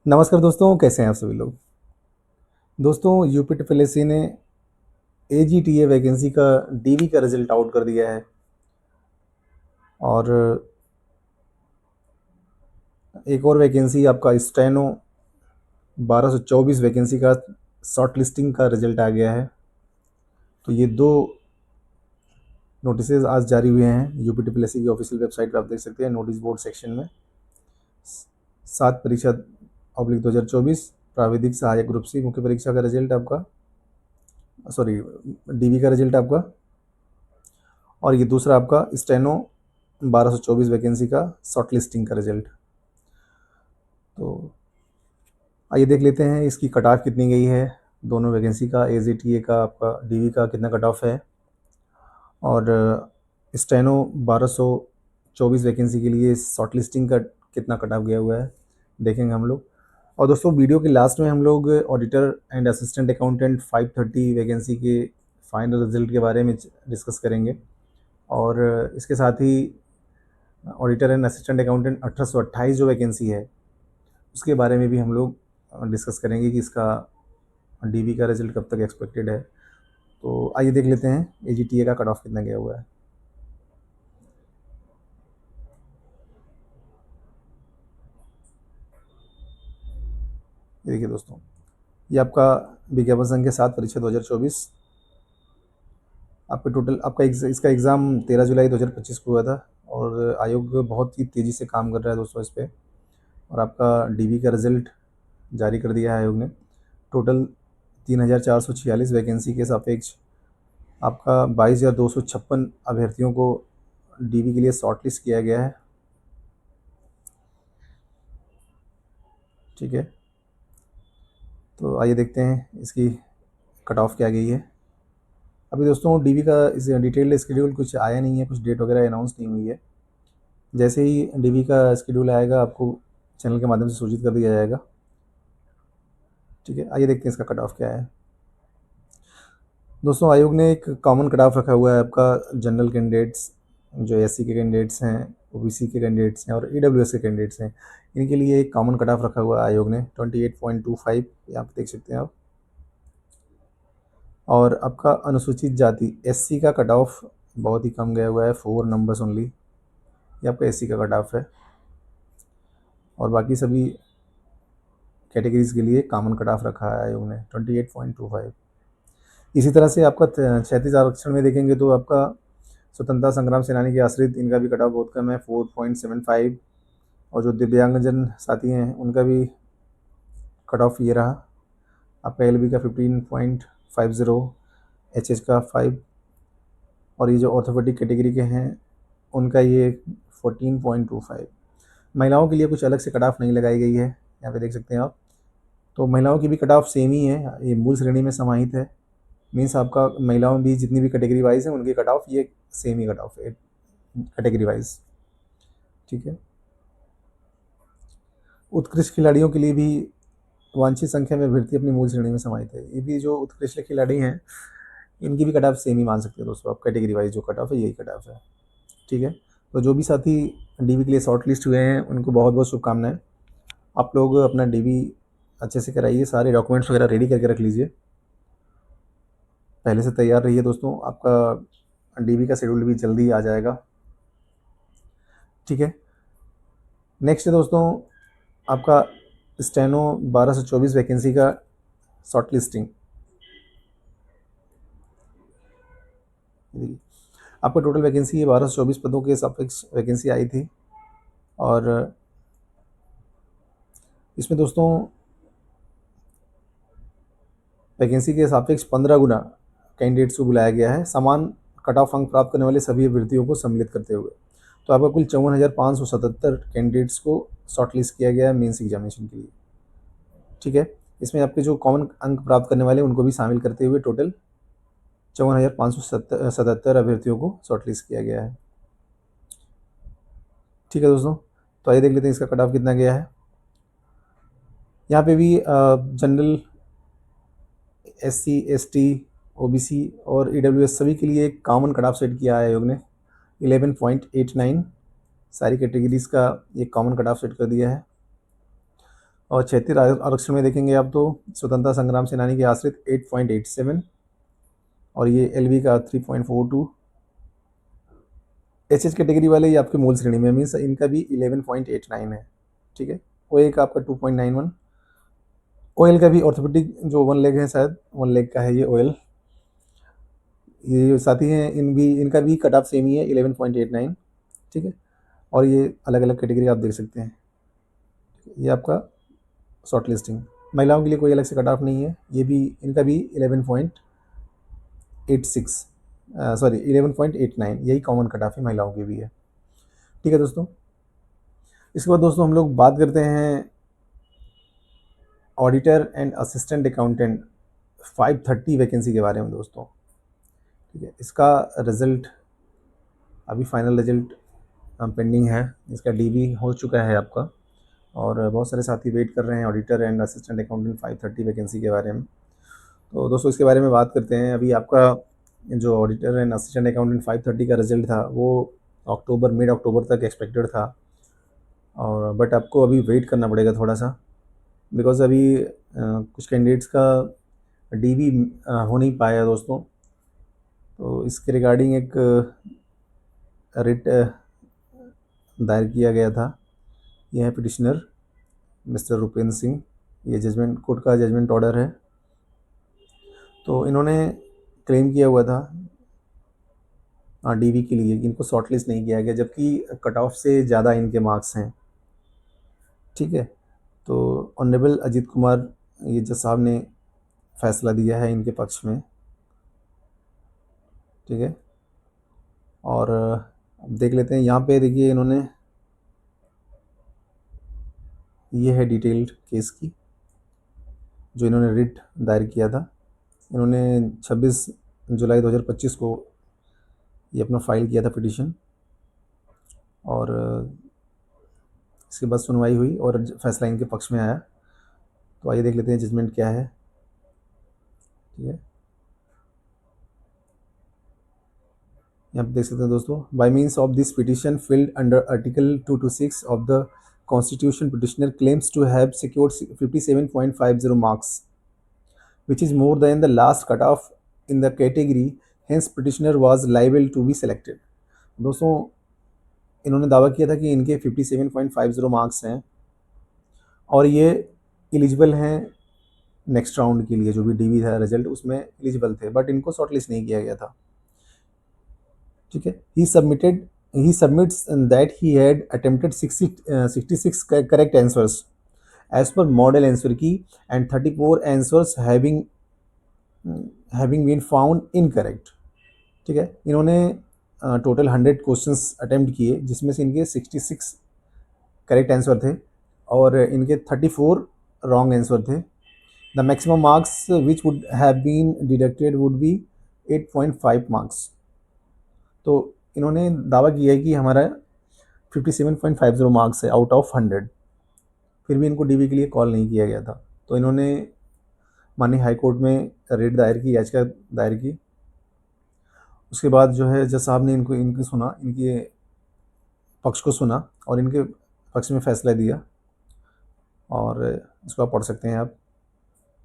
नमस्कार दोस्तों, कैसे हैं आप सभी लोग। दोस्तों, यूपीटीपीएससी ने एजीटीए वैकेंसी का डीवी का रिजल्ट आउट कर दिया है और एक और वैकेंसी आपका स्टेनो 1224 वैकेंसी का शॉर्ट लिस्टिंग का रिजल्ट आ गया है। तो ये दो नोटिसेज आज जारी हुए हैं यूपीटीपीएससी की ऑफिशियल वेबसाइट पर। आप देख सकते हैं नोटिस बोर्ड सेक्शन में 7 परीक्षा/2024 प्राविधिक सहायक ग्रुप सी मुख्य परीक्षा का रिजल्ट आपका, सॉरी, डीवी का रिजल्ट आपका, और ये दूसरा आपका स्टेनो 1224 वैकेंसी का शॉर्ट लिस्टिंग का रिजल्ट। तो आइए देख लेते हैं इसकी कट ऑफ कितनी गई है, दोनों वैकेंसी का, एजीटीए का आपका डीवी का कितना कट ऑफ है और स्टेनो 1224 वैकेंसी के लिए शॉर्ट लिस्टिंग का कितना कट ऑफ गया हुआ है, देखेंगे हम लोग। और दोस्तों, वीडियो के लास्ट में हम लोग auditor and assistant accountant 530 vacancy के फाइनल रिजल्ट के बारे में डिस्कस करेंगे और इसके साथ ही ऑडिटर एंड असिस्टेंट अकाउंटेंट 1828 जो वैकेंसी है उसके बारे में भी हम लोग डिस्कस करेंगे कि इसका डीवी का रिजल्ट कब तक एक्सपेक्टेड है। तो आइए देख लेते हैं एजीटीए का कट ऑफ कितना गया हुआ है। ये देखिए दोस्तों, ये आपका विज्ञापन संख्या 7 परीक्षा/2024। आपका टोटल आपका इसका एग्ज़ाम 13 जुलाई 2025 को हुआ था और आयोग बहुत ही तेज़ी से काम कर रहा है दोस्तों इस पर। और आपका डीवी का रिज़ल्ट जारी कर दिया है आयोग ने। टोटल 3,446 वैकेंसी के सापेक्ष आपका 22,256 अभ्यर्थियों को डीवी के लिए शॉर्टलिस्ट किया गया है। ठीक है, तो आइए देखते हैं इसकी कट ऑफ क्या गई है। अभी दोस्तों डीवी का इस डिटेल्ड शेड्यूल कुछ आया नहीं है, कुछ डेट वगैरह अनाउंस नहीं हुई है। जैसे ही डीवी का शेड्यूल आएगा आपको चैनल के माध्यम से सूचित कर दिया जाएगा। ठीक है, आइए देखते हैं इसका कट ऑफ क्या है। दोस्तों, आयोग ने एक कॉमन कट ऑफ रखा हुआ है आपका जनरल कैंडिडेट्स, जो एससी के कैंडिडेट्स हैं, ओबीसी के कैंडिडेट्स हैं और ईडब्ल्यूएस के कैंडिडेट्स हैं, इनके लिए एक कॉमन कट ऑफ रखा हुआ है आयोग ने 28.25, यहाँ पे देख सकते हैं आप। और आपका अनुसूचित जाति एससी का कट ऑफ बहुत ही कम गया हुआ है, 4 नंबर्स ओनली, ये आपका एससी का कट ऑफ है। और बाकी सभी कैटेगरीज के लिए कॉमन कट ऑफ रखा है आयोग ने 28.25। इसी तरह से आपका 36 आरक्षण में देखेंगे तो आपका स्वतंत्रता संग्राम सेनानी के आश्रित, इनका भी कट ऑफ बहुत कम है, 4.75। और जो दिव्यांगजन साथी हैं उनका भी कट ऑफ ये रहा। आपका एलबी का 15.50, एचएच का 5, और ये जो ऑर्थोपेडिक कैटेगरी के हैं उनका ये 14.25। महिलाओं के लिए कुछ अलग से कट ऑफ नहीं लगाई गई है, यहाँ पे देख सकते हैं आप। तो महिलाओं की भी कट ऑफ सेम ही है, ये मूल श्रेणी में समाहित है। मीन्स आपका महिलाओं में भी जितनी भी कैटेगरी वाइज है उनकी कट ऑफ ये सेम ही कट ऑफ है कैटेगरी वाइज। ठीक है, उत्कृष्ट खिलाड़ियों के लिए भी वांछित संख्या में अभ्यर्थी अपनी मूल श्रेणी में समाहित है। ये भी जो उत्कृष्ट खिलाड़ी हैं इनकी भी कट ऑफ सेम ही मान सकते हैं दोस्तों आप, कैटेगरी वाइज जो कट ऑफ है यही कट ऑफ है। ठीक है, तो जो भी साथी डीवी के लिए शॉर्ट लिस्ट हुए हैं उनको बहुत बहुत शुभकामनाएं। आप लोग अपना डीवी अच्छे से कराइए, सारे डॉक्यूमेंट्स वगैरह रेडी करके रख लीजिए, पहले से तैयार रहिए दोस्तों। आपका डीवी का शेड्यूल भी जल्दी आ जाएगा। ठीक है, नेक्स्ट है दोस्तों आपका स्टेनो 1224 वैकेंसी का शॉर्ट लिस्टिंग। आपका टोटल वैकेंसी है 1224 पदों के सापेक्ष वैकेंसी आई थी और इसमें दोस्तों वैकेंसी के सापेक्ष 15 गुना कैंडिडेट्स को बुलाया गया है, समान कट ऑफ अंक प्राप्त करने वाले सभी अभ्यर्थियों को सम्मिलित करते हुए। तो आपका कुल 54,577 कैंडिडेट्स को शॉर्ट लिस्ट किया गया है मेंस एग्जामिनेशन के लिए। ठीक है, इसमें आपके जो कॉमन अंक प्राप्त करने वाले उनको भी शामिल करते हुए टोटल 54,577 अभ्यर्थियों को शॉर्ट लिस्ट किया गया है। ठीक है दोस्तों, तो आइए देख लेते हैं इसका कट ऑफ कितना गया है। यहाँ पे भी जनरल, एससी, एसटी, ओबीसी और ईडब्ल्यूएस सभी के लिए एक कॉमन कट ऑफ सेट किया है आयोग ने 11.89। सारी कैटेगरीज का एक कॉमन कट ऑफ सेट कर दिया है। और क्षेत्रीय आरक्षण में देखेंगे आप तो स्वतंत्रता संग्राम सेनानी के आश्रित 8.87 और ये एलवी का 3.42। एच कैटेगरी वाले ये आपके मूल श्रेणी में, मीन्स इनका भी 11.89 है। ठीक है, ओए का आपका 2.91। ओएल का भी ऑर्थोपेडिक जो 1 लेग है, शायद 1 लेग का है ये ओएल। ये साथी हैं, इनका भी कट ऑफ सेम ही है 11.89। ठीक है, और ये अलग अलग कैटेगरी आप देख सकते हैं। ये आपका शॉर्ट लिस्टिंग, महिलाओं के लिए कोई अलग से कट ऑफ नहीं है। ये भी इनका भी 11.86 सॉरी 11.89 यही कॉमन कट ऑफ है, महिलाओं की भी है। ठीक है दोस्तों, इसके बाद दोस्तों हम लोग बात करते हैं auditor and assistant accountant 530 vacancy के बारे में दोस्तों। ठीक है, इसका रिज़ल्ट अभी फाइनल रिजल्ट पेंडिंग है। इसका डीबी हो चुका है आपका, और बहुत सारे साथी वेट कर रहे हैं auditor and assistant accountant 530 vacancy के बारे में। तो दोस्तों इसके बारे में बात करते हैं। अभी आपका जो ऑडिटर एंड असिस्टेंट अकाउंटेंट 530 का रिजल्ट था वो मिड अक्टूबर तक एक्सपेक्टेड था, और बट आपको अभी वेट करना पड़ेगा थोड़ा सा, बिकॉज़ अभी कुछ कैंडिडेट्स का डीबी हो नहीं पाया दोस्तों। तो इसके रिगार्डिंग एक रिट दायर किया गया था। यह है पिटिशनर मिस्टर रुपेंद्र सिंह, ये जजमेंट कोर्ट का जजमेंट ऑर्डर है। तो इन्होंने क्लेम किया हुआ था डीबी के लिए कि इनको शॉर्टलिस्ट नहीं किया गया, जबकि कट ऑफ से ज़्यादा इनके मार्क्स हैं। ठीक है, तो ऑनरेबल अजीत कुमार ये जज साहब ने फैसला दिया है इनके पक्ष में। ठीक है, और अब देख लेते हैं यहाँ पे, देखिए इन्होंने, ये है डिटेल्ड केस की जो इन्होंने रिट दायर किया था। इन्होंने 26 जुलाई 2025 को ये अपना फाइल किया था पिटीशन, और इसके बाद सुनवाई हुई और फैसला इनके पक्ष में आया। तो आइए देख लेते हैं जजमेंट क्या है। ठीक है, यहाँ पे देख सकते हैं दोस्तों, by means of this petition filed under article 226 of the constitution, petitioner claims to have secured 57.50 marks which is more than the last cutoff in the category, hence petitioner was liable to be selected। दोस्तों इन्होंने दावा किया था कि इनके 57.50 marks हैं और ये एलिजिबल हैं नेक्स्ट राउंड के लिए, जो भी डीवी था रिजल्ट उसमें एलिजिबल थे, बट इनको शॉर्टलिस्ट नहीं किया गया था। ठीक है, he submits that he had attempted 66 correct answers as per model answer key and 34 answers having been found incorrect। ठीक है, इन्होंने टोटल 100 क्वेश्चंस अटेम्प्ट किए, जिसमें से इनके 66 करेक्ट आंसर थे और इनके 34 रॉन्ग आंसर थे। The maximum marks which would have been deducted would be 8.5 marks. तो इन्होंने दावा किया है कि हमारा 57.50 मार्क्स है आउट ऑफ 100, फिर भी इनको डीवी के लिए कॉल नहीं किया गया था। तो इन्होंने माननीय हाई कोर्ट में रिट दायर की, याचिका दायर की। उसके बाद जो है जज साहब ने इनकी सुना, इनके पक्ष को सुना और इनके पक्ष में फैसला दिया, और इसको आप पढ़ सकते हैं आप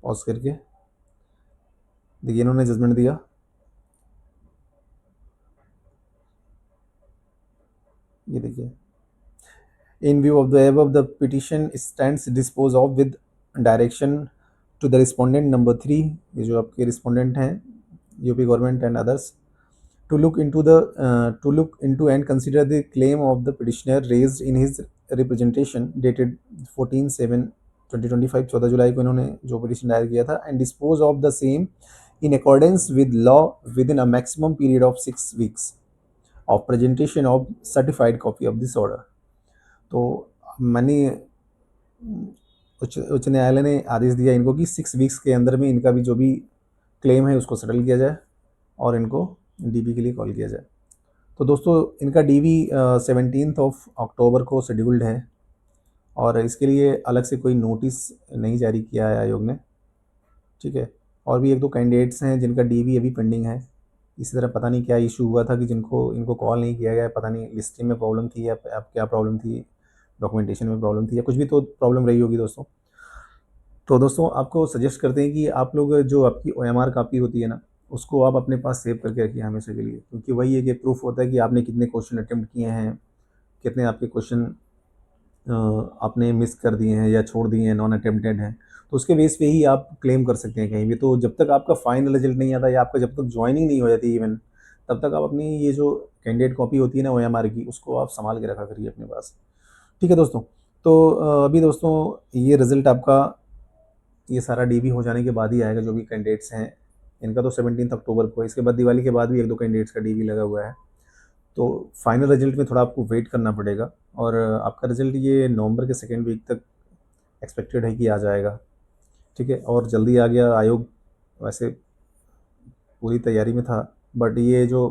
पॉज करके। देखिए इन्होंने जजमेंट दिया, ये देखिए, इन view of the above the petition stands disposed of with direction to the respondent number 3, ये जो आपके रिस्पोंडेंट हैं UP government and others, to look into and consider the claim of the petitioner raised in his representation dated 14/7/2025, 14 जुलाई को इन्होंने जो petition दायर किया था, and dispose of the same in accordance with law within a maximum period of 6 weeks of presentation of certified copy of this order। तो माननीय उच्च न्यायालय ने आदेश दिया इनको कि 6 वीक्स के अंदर में इनका भी जो भी क्लेम है उसको सेटल किया जाए और इनको डीबी के लिए कॉल किया जाए। तो दोस्तों इनका डीवी 17 अक्टूबर को शेड्यूल्ड है, और इसके लिए अलग से कोई नोटिस नहीं जारी किया है आयोग ने। ठीक है, और भी 1-2 कैंडिडेट्स हैं जिनका डीवी अभी पेंडिंग है। इसी तरह पता नहीं क्या इशू हुआ था कि इनको कॉल नहीं किया गया, पता नहीं लिस्टिंग में प्रॉब्लम थी या क्या प्रॉब्लम थी, डॉक्यूमेंटेशन में प्रॉब्लम थी, या कुछ भी तो प्रॉब्लम रही होगी दोस्तों। तो दोस्तों आपको सजेस्ट करते हैं कि आप लोग जो आपकी OMR कॉपी होती है ना, उसको आप अपने पास सेव करके रखिए हमेशा के लिए, क्योंकि वही एक प्रूफ होता है कि आपने कितने क्वेश्चन अटेम्प्ट किए हैं, कितने आपके क्वेश्चन आपने मिस कर दिए हैं या छोड़ दिए हैं, नॉन अटेम्प्टेड हैं। तो उसके बेस पे ही आप क्लेम कर सकते हैं कहीं भी। तो जब तक आपका फाइनल रिजल्ट नहीं आता या आपका जब तक ज्वाइनिंग नहीं हो जाती इवन, तब तक आप अपनी ये जो कैंडिडेट कॉपी होती है ना OMR की, उसको आप संभाल के रखा करिए अपने पास। ठीक है दोस्तों। तो अभी दोस्तों ये रिज़ल्ट आपका ये सारा DB हो जाने के बाद ही आएगा। जो भी कैंडिडेट्स हैं इनका तो 17 अक्टूबर को है। इसके बाद दिवाली के बाद भी 1-2 कैंडिडेट्स का DB लगा हुआ है। तो फाइनल रिजल्ट में थोड़ा आपको वेट करना पड़ेगा, और आपका रिजल्ट ये नवंबर के सेकेंड वीक तक एक्सपेक्टेड है कि आ जाएगा। ठीक है, और जल्दी आ गया। आयोग वैसे पूरी तैयारी में था, बट ये जो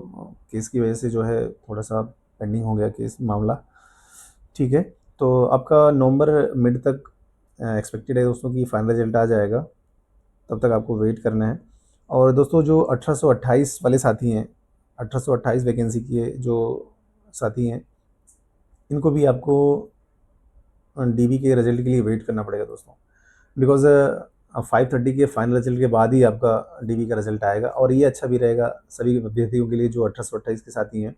केस की वजह से जो है थोड़ा सा पेंडिंग हो गया केस मामला। ठीक है, तो आपका नवंबर मिड तक एक्सपेक्टेड है दोस्तों कि फाइनल रिजल्ट आ जाएगा। तब तक आपको वेट करना है। और दोस्तों जो 1828 वाले साथी हैं, 1828 वैकेंसी के जो साथी हैं, इनको भी आपको DB के रिजल्ट के लिए वेट करना पड़ेगा दोस्तों, बिकॉज 5:30 के फाइनल रिजल्ट के बाद ही आपका DB का रिजल्ट आएगा। और ये अच्छा भी रहेगा सभी अभ्यर्थियों के लिए जो 1828 के साथी हैं,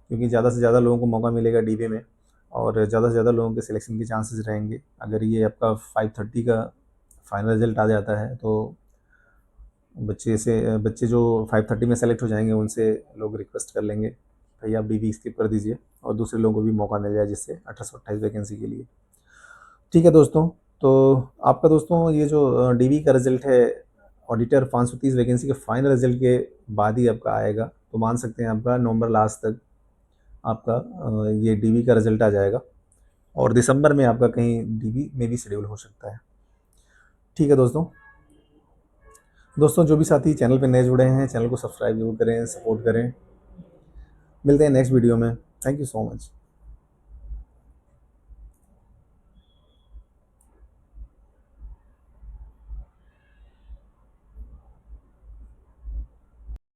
क्योंकि ज़्यादा से ज़्यादा लोगों को मौका मिलेगा DB में, और ज़्यादा से ज़्यादा लोगों के सिलेक्शन के चांसेस रहेंगे। अगर ये आपका 5:30 का फाइनल रिजल्ट आ जाता है तो बच्चे जो 5:30 में सेलेक्ट हो जाएंगे उनसे लोग रिक्वेस्ट कर लेंगे भाई आप DB स्किप कर दीजिए, और दूसरे लोगों को भी मौका मिल जाए, जिससे 1828 वैकेंसी के लिए। ठीक है दोस्तों। तो आपका दोस्तों ये जो DB का रिजल्ट है, ऑडिटर 530 वैकेंसी के फाइनल रिजल्ट के बाद ही आपका आएगा। तो मान सकते हैं आपका नवंबर लास्ट तक आपका ये DB का रिजल्ट आ जाएगा, और दिसंबर में आपका कहीं DB में भी शेड्यूल हो सकता है। ठीक है दोस्तों। दोस्तों जो भी साथी चैनल पे नए जुड़े हैं, चैनल को सब्सक्राइब जरूर करें, सपोर्ट करें। मिलते हैं नेक्स्ट वीडियो में। Thank you so much.